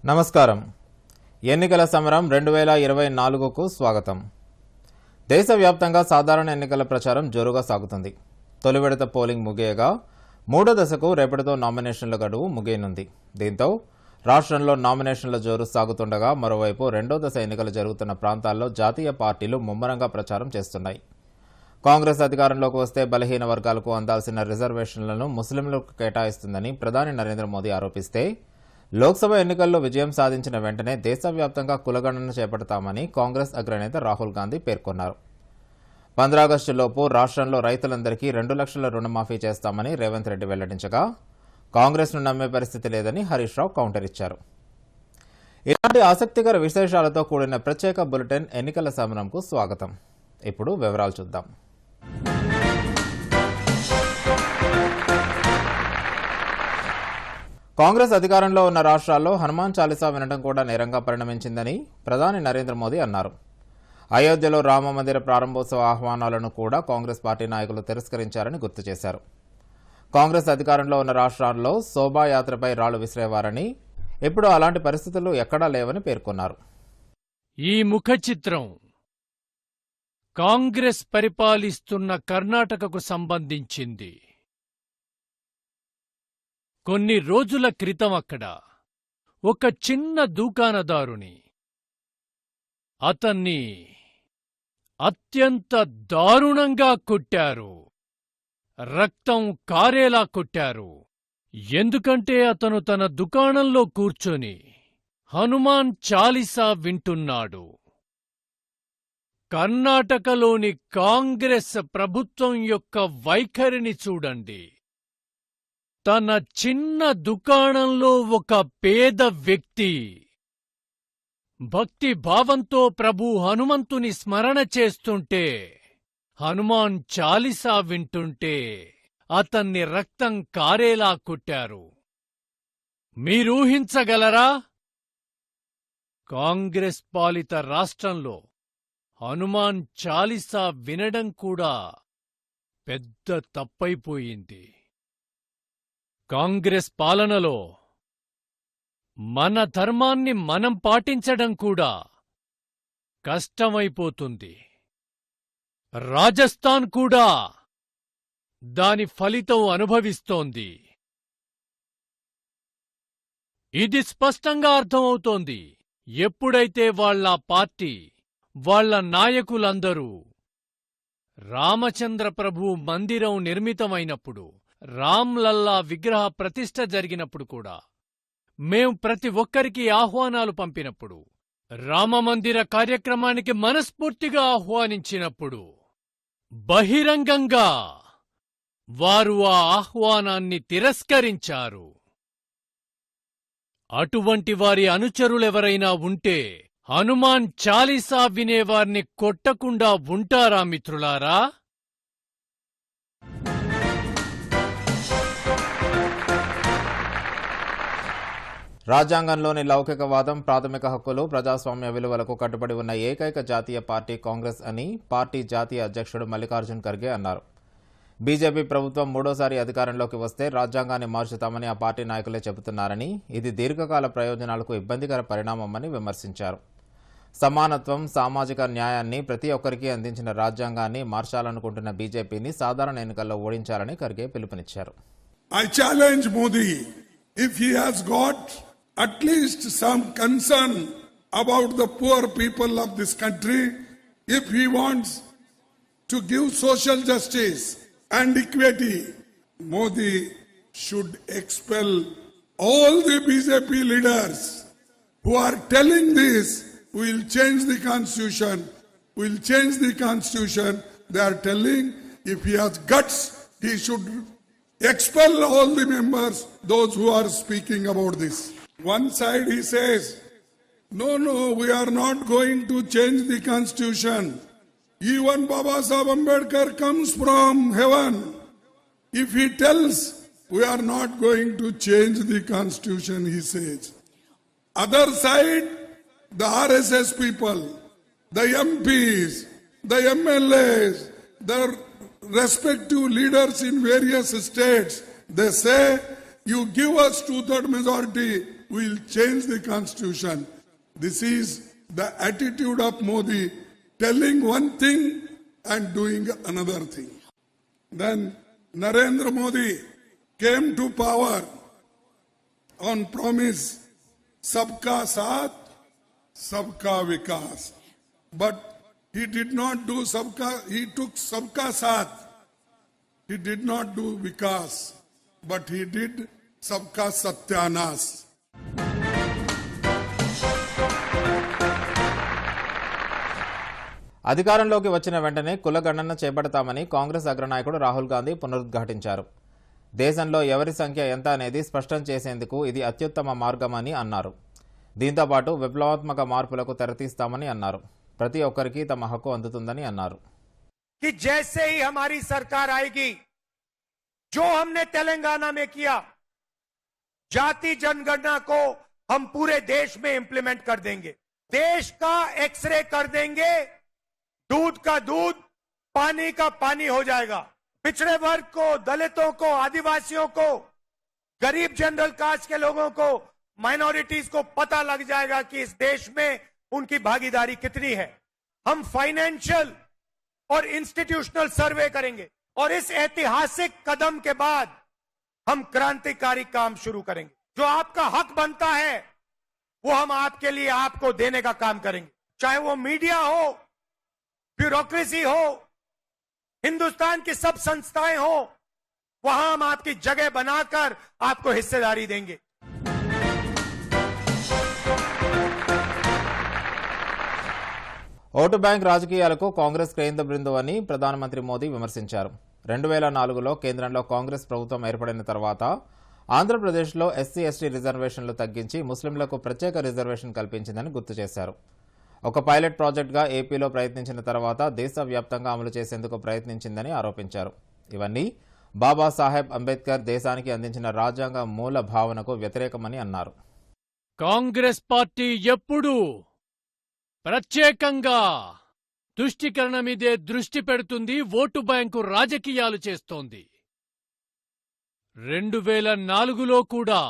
నమస్కారం. ఎన్నికల సమరం 2024కు స్వాగతం. దేశవ్యాప్తంగా సాధారణ ఎన్నికల ప్రచారం జోరుగా సాగుతుంది. తొలి విడత పోలింగ్ ముగియగా మూడో దశకు రేపటితో నామినేషన్ల గడువు ముగియనుంది. దీంతో రాష్ట్రంలో నామినేషన్ల జోరు సాగుతుండగా మరోవైపు రెండో దశ ఎన్నికలు జరుగుతున్న ప్రాంతాల్లో జాతీయ పార్టీలు ముమ్మరంగా ప్రచారం చేస్తున్నాయి. కాంగ్రెస్ అధికారంలోకి వస్తే బలహీన వర్గాలకు అందాల్సిన రిజర్వేషన్లను ముస్లింలకు కేటాయిస్తుందని ప్రధాని నరేంద్ర మోదీ ఆరోపిస్తే, లోక్సభ ఎన్నికల్లో విజయం సాధించిన వెంటనే దేశవ్యాప్తంగా కులగణన చేపడతామని కాంగ్రెస్ అగ్రనేత రాహుల్ గాంధీ పేర్కొన్నారు. 15 ఆగస్టులోపు రాష్ట్రంలో రైతులందరికీ 2 లక్షల రుణమాఫీ చేస్తామని రేవంత్ రెడ్డి వెల్లడించగా, కాంగ్రెస్ను నమ్మే పరిస్థితి లేదని హరీష్ రావు కౌంటర్ ఇచ్చారు. ఇలాంటి ఆసక్తికర విశేషాలతో కూడిన ప్రత్యేక బులెటిన్ ఎన్నికల సమరంకు స్వాగతం. ఇప్పుడు వివరాలు చూద్దాం. కాంగ్రెస్ అధికారంలో ఉన్న రాష్ట్రాల్లో హనుమాన్ చాలీసా వినడం కూడా నేరంగా పరిణమించిందని ప్రధాని నరేంద్ర మోదీ అన్నారు. అయోధ్యలో రామమందిర ప్రారంభోత్సవ ఆహ్వానాలను కూడా కాంగ్రెస్ పార్టీ నాయకులు తిరస్కరించారని గుర్తు చేశారు. కాంగ్రెస్ అధికారంలో ఉన్న రాష్ట్రాల్లో శోభాయాత్రపై రాళ్లు విసిరేవారని, ఇప్పుడు అలాంటి పరిస్థితులు ఎక్కడా లేవని పేర్కొన్నారు. ఈ ముఖ చిత్రం కాంగ్రెస్ పరిపాలిస్తున్న కర్ణాటకకు సంబంధించింది. కొన్ని రోజుల క్రితం అక్కడ ఒక చిన్న దుకాణదారుని అతన్ని అత్యంత దారుణంగా కొట్టారు. రక్తం కారేలా కొట్టారు. ఎందుకంటే అతను తన దుకాణంలో కూర్చొని హనుమాన్ చాలీసా వింటున్నాడు. కర్ణాటకలోని కాంగ్రెస్ ప్రభుత్వం యొక్క వైఖరిని చూడండి. తన చిన్న దుకాణంలో ఒక పేద వ్యక్తి భక్తి భావంతో ప్రభు హనుమంతుని స్మరణ చేస్తుంటే, హనుమాన్ చాలీసా వింటుంటే అతన్ని రక్తం కారేలా కొట్టారు. మీరూహించగలరా? కాంగ్రెస్ పాలిత రాష్ట్రంలో హనుమాన్ చాలీసా వినడం కూడా పెద్ద తప్పైపోయింది. కాంగ్రెస్ పాలనలో మన ధర్మాన్ని మనం పాటించడం కూడా కష్టమైపోతుంది. రాజస్థాన్ కూడా దాని ఫలితం అనుభవిస్తోంది. ఇది స్పష్టంగా అర్థమవుతోంది. ఎప్పుడైతే వాళ్ల పార్టీ, వాళ్ల నాయకులందరూ రామచంద్ర ప్రభు మందిరం నిర్మితమైనప్పుడు, రామ్లల్లా విగ్రహ ప్రతిష్ఠ జరిగినప్పుడు కూడా, మేం ప్రతి ఒక్కరికి ఆహ్వానాలు పంపినప్పుడు, రామమందిర కార్యక్రమానికి మనస్ఫూర్తిగా ఆహ్వానించినప్పుడు, బహిరంగంగా వారు ఆ ఆహ్వానాన్ని తిరస్కరించారు. అటువంటి వారి అనుచరులెవరైనా ఉంటే హనుమాన్ చాలీసా వినేవారిని కొట్టకుండా ఉంటారా మిత్రులారా? రాజ్యాంగంలోని లౌకికవాదం, ప్రాథమిక హక్కులు, ప్రజాస్వామ్య విలువలకు కట్టుబడి ఉన్న ఏకైక జాతీయ పార్టీ కాంగ్రెస్ అని పార్టీ జాతీయ అధ్యక్షుడు మల్లికార్జున్ ఖర్గే అన్నారు. బీజేపీ ప్రభుత్వం మూడోసారి అధికారంలోకి వస్తే రాజ్యాంగాన్ని మార్చుతామని ఆ పార్టీ నాయకులే చెబుతున్నారని, ఇది దీర్ఘకాల ప్రయోజనాలకు ఇబ్బందికర పరిణామమని విమర్శించారు. సమానత్వం, సామాజిక న్యాయాన్ని ప్రతి ఒక్కరికి అందించిన రాజ్యాంగాన్ని మార్చాలనుకుంటున్న బీజేపీని సాధారణ ఎన్నికల్లో ఓడించాలని ఖర్గే పిలుపునిచ్చారు. I challenge Modi, if he has got at least some concern about the poor people of this country, if he wants to give social justice and equity, Modi should expel all the BJP leaders who are telling this, we will change the constitution, we will change the constitution. They are telling, if he has guts, he should expel all the members, those who are speaking about this. One side he says, no, we are not going to change the constitution. Even Baba Sahib Ambedkar comes from heaven. If he tells, we are not going to change the constitution, he says. Other side, the RSS people, the MPs, the MLAs, the respective leaders in various states, they say, you give us 2/3 majority, will change the constitution. This is the attitude of Modi, telling one thing and doing another thing. Then Narendra Modi came to power on promise Sabka Saath, Sabka Vikas. But he did not do Sabka, he took Sabka Saath. He did not do Vikas, but he did Sabka Satyanas. అధికారంలోకి వచ్చిన వెంటనే కులగణన చేపడతామని కాంగ్రెస్ అగ్రనాయకుడు రాహుల్ గాంధీ పునరుద్ఘాటించారు. దేశంలో ఎవరి సంఖ్య ఎంత అనేది స్పష్టం చేసేందుకు ఇది అత్యుత్తమ మార్గమని అన్నారు. దీంతో పాటు విప్లవాత్మక మార్పులకు తెరతీస్తామని అన్నారు. ప్రతి ఒక్కరికి తమ హక్కు అందుతుందని అన్నారు. कि जैसे ही हमारी सरकार आएगी, जो हमने तेलंगाना में किया, जाति जनगणना को हम पूरे देश में इंप्लीमेंट कर देंगे. देश का एक्सरे कर देंगे. दूध का दूध, पानी का पानी हो जाएगा. पिछड़े वर्ग को, दलितों को, आदिवासियों को, गरीब जनरल कास्ट के लोगों को, माइनॉरिटीज को पता लग जाएगा कि इस देश में उनकी भागीदारी कितनी है. हम फाइनेंशियल और इंस्टीट्यूशनल सर्वे करेंगे और इस ऐतिहासिक कदम के बाद हम क्रांतिकारी काम शुरू करेंगे. जो आपका हक बनता है वो हम आपके लिए आपको देने का काम करेंगे. चाहे वो मीडिया हो, ब्यूरोक्रेसी हो, हिंदुस्तान की सब संस्थाएं हो, वहां हम आपकी जगह बनाकर आपको हिस्सेदारी देंगे. ఓటు బ్యాంక్ రాజకీయాలకు కాంగ్రెస్ కేంద్ర బిందువు అని ప్రధానమంత్రి మోదీ విమర్శించారు. 2004లో కేంద్రంలో కాంగ్రెస్ ప్రభుత్వం ఏర్పడిన తర్వాత ఆంధ్రప్రదేశ్లో ఎస్సీ ఎస్టీ రిజర్వేషన్లు తగ్గించి ముస్లింలకు ప్రత్యేక రిజర్వేషన్ కల్పించిందని గుర్తు చేశారు. ఒక పైలట్ ప్రాజెక్టుగా ఏపీలో ప్రయత్నించిన తర్వాత దేశవ్యాప్తంగా అమలు చేసేందుకు ప్రయత్నించిందని ఆరోపించారు. ఇవన్నీ బాబాసాహెబ్ అంబేద్కర్ దేశానికి అందించిన రాజ్యాంగ మూల భావనకు వ్యతిరేకమని అన్నారు. కాంగ్రెస్ పార్టీ ఎప్పుడూ ప్రత్యేకంగా తుష్టీకరణ మీదే దృష్టి పెడుతుంది, ఓటు బ్యాంకు రాజకీయాలు చేస్తోంది. 2004లో కూడా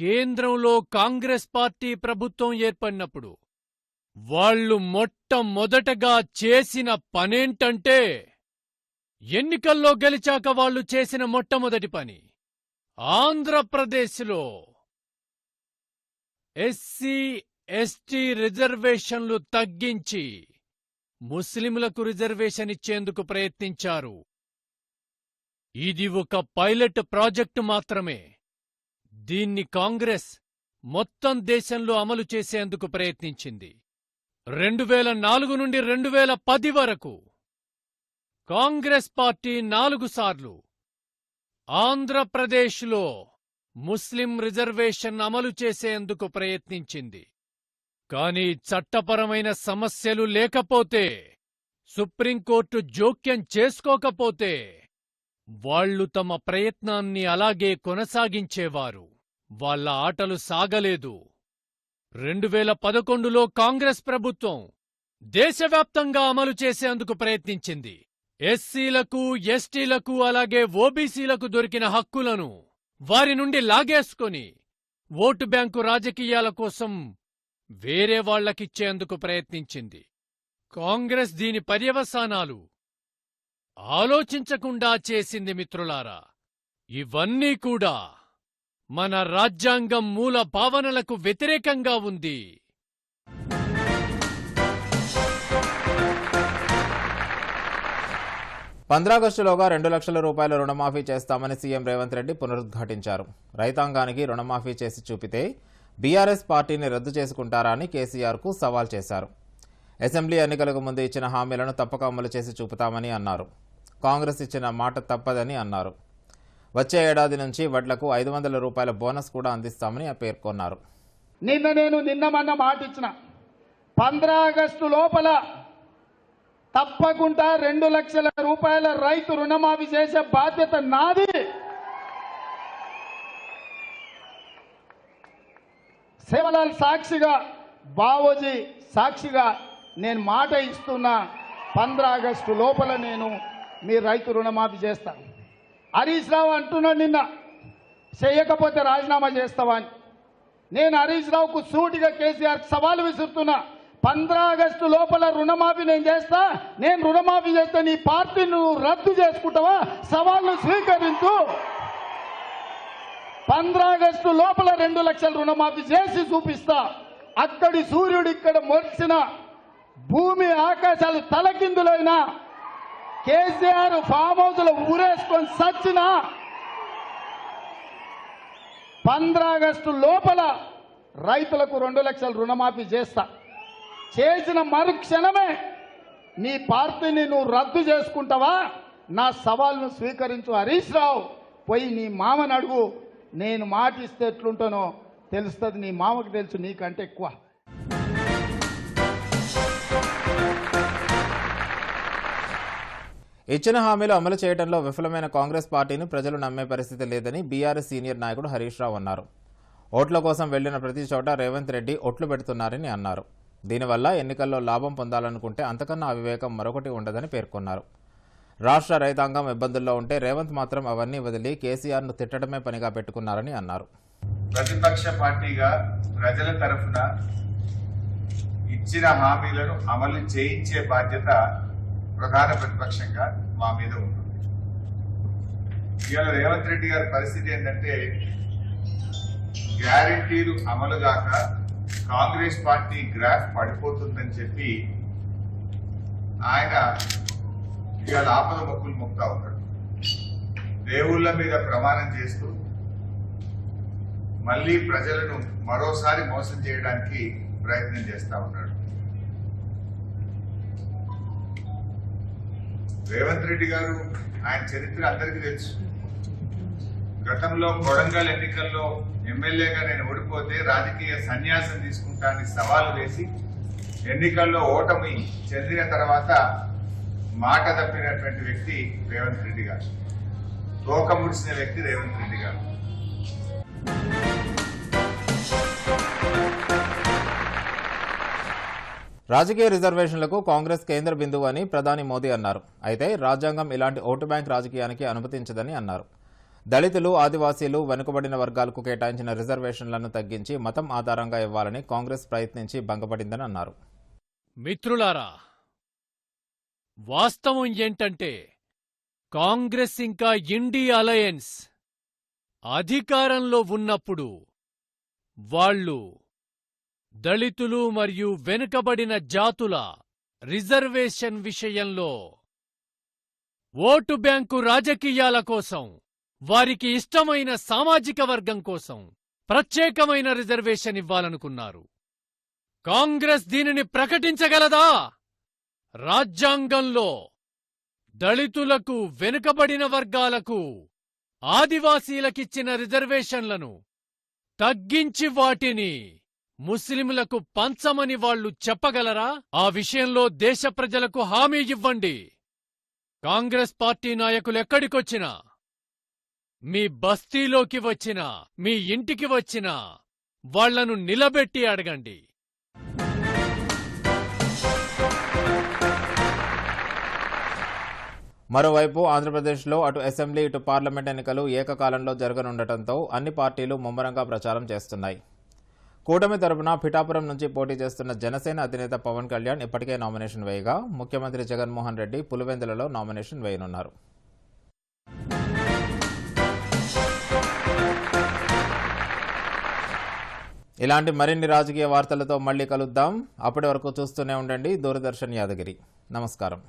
కేంద్రంలో కాంగ్రెస్ పార్టీ ప్రభుత్వం ఏర్పడినప్పుడు వాళ్లు మొట్టమొదటగా చేసిన పనేంటంటే, ఎన్నికల్లో గెలిచాక వాళ్లు చేసిన మొట్టమొదటి పని ఆంధ్రప్రదేశ్లో ఎస్సీ ఎస్టీ రిజర్వేషన్లు తగ్గించి ముస్లింలకు రిజర్వేషన్ ఇచ్చేందుకు ప్రయత్నించారు. ఇది ఒక పైలట్ ప్రాజెక్టు మాత్రమే. దీన్ని కాంగ్రెస్ మొత్తం దేశంలో అమలు చేసేందుకు ప్రయత్నించింది. 2004 నుండి 2010 వరకు కాంగ్రెస్ పార్టీ 4 సార్లు ఆంధ్రప్రదేశ్లో ముస్లిం రిజర్వేషన్ అమలు చేసేందుకు ప్రయత్నించింది. కానీ చట్టపరమైన సమస్యలు లేకపోతే, సుప్రీంకోర్టు జోక్యం చేసుకోకపోతే వాళ్లు తమ ప్రయత్నాన్ని అలాగే కొనసాగించేవారు. వాళ్ల ఆటలు సాగలేదు. 2011లో కాంగ్రెస్ ప్రభుత్వం దేశవ్యాప్తంగా అమలు చేసేందుకు ప్రయత్నించింది. ఎస్సీలకు, ఎస్టీలకు అలాగే ఓబీసీలకు దొరికిన హక్కులను వారి నుండి లాగేసుకొని ఓటు బ్యాంకు రాజకీయాల కోసం వేరే వాళ్లకిచ్చేందుకు ప్రయత్నించింది. కాంగ్రెస్ దీని పర్యవసానాలు ఆలోచించకుండా చేసింది. మిత్రులారా, ఇవన్నీ కూడా మన రాజ్యాంగం మూల భావనలకు వ్యతిరేకంగా ఉంది. 15 ఆగస్టులోగా 2 లక్షల రూపాయల రుణమాఫీ చేస్తామని సీఎం రేవంత్ రెడ్డి పునరుద్ఘాటించారు. రైతాంగానికి రుణమాఫీ చేసి చూపితే బీఆర్ఎస్ పార్టీని రద్దు చేసుకుంటారా అని కేసీఆర్కు సవాల్ చేశారు. అసెంబ్లీ ఎన్నికలకు ముందు ఇచ్చిన హామీలను తప్పక అమలు చేసి చూపుతామని అన్నారు. కాంగ్రెస్ ఇచ్చిన మాట తప్పదని అన్నారు. వచ్చే ఏడాది నుంచి వడ్లకు 500 రూపాయల బోనస్ కూడా అందిస్తామని పేర్కొన్నారు. నిన్న మాట ఇచ్చిన 15 ఆగస్టు లోపల తప్పకుండా 2 లక్షల రూపాయల రైతు రుణమాఫీ చేసే బాధ్యత నాది. సేవలాల్ సాక్షిగా, బావోజీ సాక్షిగా నేను మాట ఇస్తున్నా, 15 ఆగస్టు లోపల నేను మీ రైతు రుణమాఫీ చేస్తాను. హరీష్ రావు అంటున్నాడు నిన్న, చేయకపోతే రాజీనామా చేస్తావా అని. నేను హరీష్ రావుకు సూటిగా కేసీఆర్ సవాల్ విసురుతున్నా. 15 ఆగస్టు లోపల రుణమాఫీ నేను చేస్తా. నేను రుణమాఫీ చేస్తే నీ పార్టీని నువ్వు రద్దు చేసుకుంటావా? సవాల్ను స్వీకరించు. 15 ఆగస్టు లోపల 2 లక్షల రుణమాఫీ చేసి చూపిస్తా. అక్కడి సూర్యుడు ఇక్కడ మొలిసిన భూమి ఆకాశాలు తలకిందులైనా కేసీఆర్ ఫామ్ హౌస్ లో ఊరేసుకొని సచ్చిన 15 ఆగస్టు లోపల రైతులకు 2 లక్షల రుణమాఫీ చేస్తా. చేసిన మరుక్షణమే నీ పార్టీని నువ్వు రద్దు చేసుకుంటావా? నా సవాల్ను స్వీకరించు హరీష్ రావు. పోయి నీ మామని అడుగు. నేను మాటిస్తే ఎట్లుంటానో తెలుస్తుంది. నీ మామకు తెలుసు నీకంటే ఎక్కువ. ఇచ్చిన హామీలు అమలు చేయడంలో విఫలమైన కాంగ్రెస్ పార్టీని ప్రజలు నమ్మే పరిస్థితి లేదని బీఆర్ఎస్ సీనియర్ నాయకుడు హరీష్ రావు అన్నారు. ఓట్ల కోసం వెళ్లిన ప్రతి చోట రేవంత్ రెడ్డి ఒట్లు పెడుతున్నారని అన్నారు. దీనివల్ల ఎన్నికల్లో లాభం పొందాలనుకుంటే అంతకన్నా అవివేకం మరొకటి ఉండదని పేర్కొన్నారు. రాష్ట్ర రైతాంగం ఇబ్బందుల్లో ఉంటే రేవంత్ మాత్రం అవన్నీ వదిలి కేసీఆర్ను తిట్టడమే పనిగా పెట్టుకున్నారని అన్నారు. ప్రతిపక్ష పార్టీగా ప్రజల తరఫున ఇచ్చిన హామీలను అమలు చేయించే బాధ్యత ప్రధాన ప్రతిపక్షంగా మా మీద ఉంటుంది. ఇవాళ రేవంత్ రెడ్డి గారి పరిస్థితి ఏంటంటే గ్యారెంటీలు అమలు కాక కాంగ్రెస్ పార్టీ గ్రాఫ్ పడిపోతుందని చెప్పి ఆయన ఇవాళ ఆపద మొక్కులు మొక్తా ఉన్నాడు. దేవుళ్ళ మీద ప్రమాణం చేస్తూ మళ్లీ ప్రజలను మరోసారి మోసం చేయడానికి ప్రయత్నం చేస్తా ఉన్నాడు. రేవంత్ రెడ్డి గారు ఆయన చరిత్ర అందరికీ తెలుసు. గతంలో కొడంగల్ ఎన్నికల్లో ఎమ్మెల్యేగా నేను ఓడిపోతే రాజకీయ సన్యాసం తీసుకుంటానని సవాలు వేసి ఎన్నికల్లో ఓటమి చెందిన తర్వాత మాట తప్పినటువంటి వ్యక్తి రేవంత్ రెడ్డి గారు. తోక ముడిసిన వ్యక్తి రేవంత్ రెడ్డి గారు. రాజకీయ రిజర్వేషన్లకు కాంగ్రెస్ కేంద్ర బిందువు అని ప్రధాని మోదీ అన్నారు. అయితే రాజ్యాంగం ఇలాంటి ఓటు బ్యాంక్ రాజకీయానికి అనుమతించదని అన్నారు. దళితులు, ఆదివాసీలు, వెనుకబడిన వర్గాలకు కేటాయించిన రిజర్వేషన్లను తగ్గించి మతం ఆధారంగా ఇవ్వాలని కాంగ్రెస్ ప్రయత్నించి భంగపడిందని అన్నారు. మిత్రులారా, వాస్తవం ఏంటంటే కాంగ్రెస్ ఇంకా ఇండీ అలయన్స్ అధికారంలో ఉన్నప్పుడు వాళ్ళు దళితులు మరియు వెనుకబడిన జాతుల రిజర్వేషన్ విషయంలో ఓటు బ్యాంకు రాజకీయాల కోసం, వారికి ఇష్టమైన సామాజిక వర్గం కోసం ప్రత్యేకమైన రిజర్వేషన్ ఇవ్వాలనుకున్నారు. కాంగ్రెస్ దీనిని ప్రకటించగలదా? రాజ్యాంగంలో దళితులకు, వెనుకబడిన వర్గాలకు, ఆదివాసీలకిచ్చిన రిజర్వేషన్లను తగ్గించి వాటిని ముస్లింలకు పంచమని వాళ్లు చెప్పగలరా? ఆ విషయంలో దేశ ప్రజలకు హామీ ఇవ్వండి. కాంగ్రెస్ పార్టీ నాయకులు ఎక్కడికొచ్చినా, మీ బస్తీలోకి వచ్చినా, మీ ఇంటికి వచ్చినా వాళ్లను నిలబెట్టి అడగండి. మరోవైపు ఆంధ్రప్రదేశ్లో అటు అసెంబ్లీ, ఇటు పార్లమెంట్ ఎన్నికలు ఏకకాలంలో జరగనుండటంతో అన్ని పార్టీలు ముమ్మరంగా ప్రచారం చేస్తున్నాయి. కూటమి తరపున పిఠాపురం నుంచి పోటీ చేస్తున్న జనసేన అధినేత పవన్ కళ్యాణ్ ఇప్పటికే నామినేషన్ వేయగా, ముఖ్యమంత్రి జగన్మోహన్ రెడ్డి పులివెందులలో నామినేషన్ వేయనున్నారు. ఇలాంటి మరిన్ని రాజకీయ వార్తలతో మళ్లీ కలుద్దాం. అప్పటి వరకు చూస్తూనే ఉండండి దూరదర్శన్ యాదగిరి. నమస్కారం.